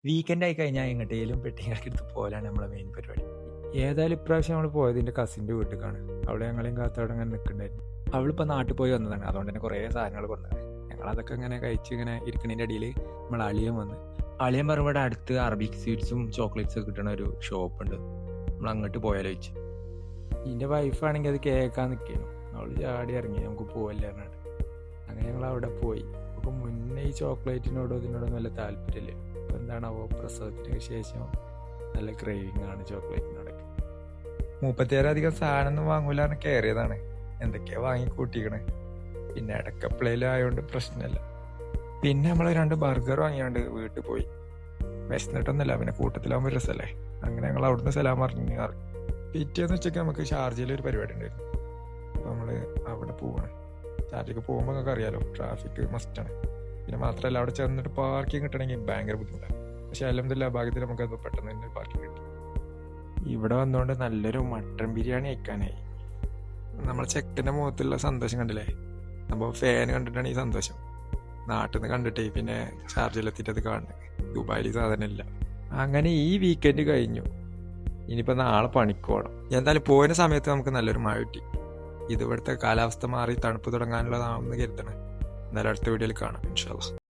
Weekend ആയി കഴിഞ്ഞാൽ എങ്ങോട്ടേലും പെട്ടിങ്ങളൊക്കെ എടുത്ത് പോകലാണ് നമ്മളെ മെയിൻ പരിപാടി. ഏതായാലും ഇപ്രാവശ്യം നമ്മൾ പോയത് എൻ്റെ കസിൻ്റെ വീട്ടിലേക്കാണ്. അവിടെ ഞങ്ങളെയും കാത്ത അവിടെ അങ്ങനെ നിൽക്കണ്ടായിരുന്നു. അവളിപ്പോൾ നാട്ടിൽ പോയി വന്നതാണ്, അതുകൊണ്ട് തന്നെ കുറേ സാധനങ്ങൾ കൊണ്ടുവന്നത്. ഞങ്ങളതൊക്കെ ഇങ്ങനെ കഴിച്ച് ഇങ്ങനെ ഇരിക്കണതിൻ്റെ ഇടയിൽ നമ്മൾ അളിയൻ വന്ന്. അളിയൻ പറയുമ്പോൾ ഇവിടെ അടുത്ത് അറബിക് സ്വീറ്റ്സും ചോക്ലേറ്റ്സും കിട്ടുന്ന ഒരു ഷോപ്പുണ്ട്, നമ്മൾ അങ്ങോട്ട് പോയാലോ ചോദിച്ചു. എൻ്റെ വൈഫാണെങ്കിൽ അത് കേൾക്കാൻ നിൽക്കുന്നു. അവൾ ചാടി ഇറങ്ങി നമുക്ക് പോവല്ലേ പറഞ്ഞിട്ട്. അങ്ങനെ ഞങ്ങൾ അവിടെ പോയി. അപ്പോൾ മുന്നേ ഈ ചോക്ലേറ്റിനോടോ ഇതിനോടൊന്നും നല്ല താല്പര്യമില്ല. അപ്പോൾ എന്താണാവോ പ്രസവത്തിന് ശേഷം നല്ല ക്രേവിങ് ആണ് ചോക്ലേറ്റിനോടൊക്കെ. 37 സാധനമൊന്നും വാങ്ങൂലാണ് കയറിയതാണ്. എന്തൊക്കെയാ വാങ്ങി കൂട്ടിക്കണേ. പിന്നെ ഇടക്കപ്പിളയിലും ആയതുകൊണ്ട് പ്രശ്നമില്ല. പിന്നെ നമ്മൾ 2 ബർഗർ വാങ്ങിയാണ്ട് വീട്ടിൽ പോയി. വിശന്നിട്ടൊന്നുമില്ല, പിന്നെ കൂട്ടത്തിലാകുമ്പോൾ രസമല്ലേ. അങ്ങനെ ഞങ്ങൾ അവിടുന്ന് സലാം പറഞ്ഞു ഇറങ്ങി. പിറ്റേന്ന് ഉച്ചയ്ക്ക് നമുക്ക് ഷാർജയിൽ ഒരു പരിപാടി ഉണ്ടായിരുന്നു. അപ്പോൾ നമ്മൾ അവിടെ പോവാണ്. ഷാർജയ്ക്ക് പോകുമ്പോൾ നിങ്ങൾക്ക് അറിയാലോ, ട്രാഫിക് മസ്റ്റാണ്. പിന്നെ മാത്രമല്ല അവിടെ ചെന്നിട്ട് പാർക്കിംഗ് കിട്ടണമെങ്കിൽ ഭയങ്കര ബുദ്ധിമുട്ടാണ്. പക്ഷെ അൽഹംദുലില്ലാ ഭാഗ്യത്തിൽ നമുക്കത് പെട്ടെന്ന് തന്നെ പാർക്കിംഗ് കിട്ടി. ഇവിടെ വന്നുകൊണ്ട് നല്ലൊരു മട്ടൺ ബിരിയാണി കഴിക്കാനായി. നമ്മൾ ചെക്കൻ്റെ മുഖത്തുള്ള സന്തോഷം കണ്ടില്ലേ. അപ്പോൾ ഫാൻ കണ്ടിട്ടാണ് ഈ സന്തോഷം. നാട്ടിൽ നിന്ന് കണ്ടിട്ടേ പിന്നെ ഷാർജയിലെത്തിയിട്ട് അത് കാണുന്നത്. ദുബായിൽ സാധനമില്ല. അങ്ങനെ ഈ വീക്കെൻഡ് കഴിഞ്ഞു. ഇനിയിപ്പോൾ നാളെ പണിക്ക് പോകണം. എന്തായാലും പോയ സമയത്ത് നമുക്ക് നല്ലൊരു മഴ കിട്ടി. ഇത് ഇവിടുത്തെ കാലാവസ്ഥ മാറി തണുപ്പ് തുടങ്ങാനുള്ളതാണെന്ന് കരുതണം. എന്നാലും അടുത്ത വീഡിയോയിൽ കാണാം ഇൻഷാ അല്ലാഹ്.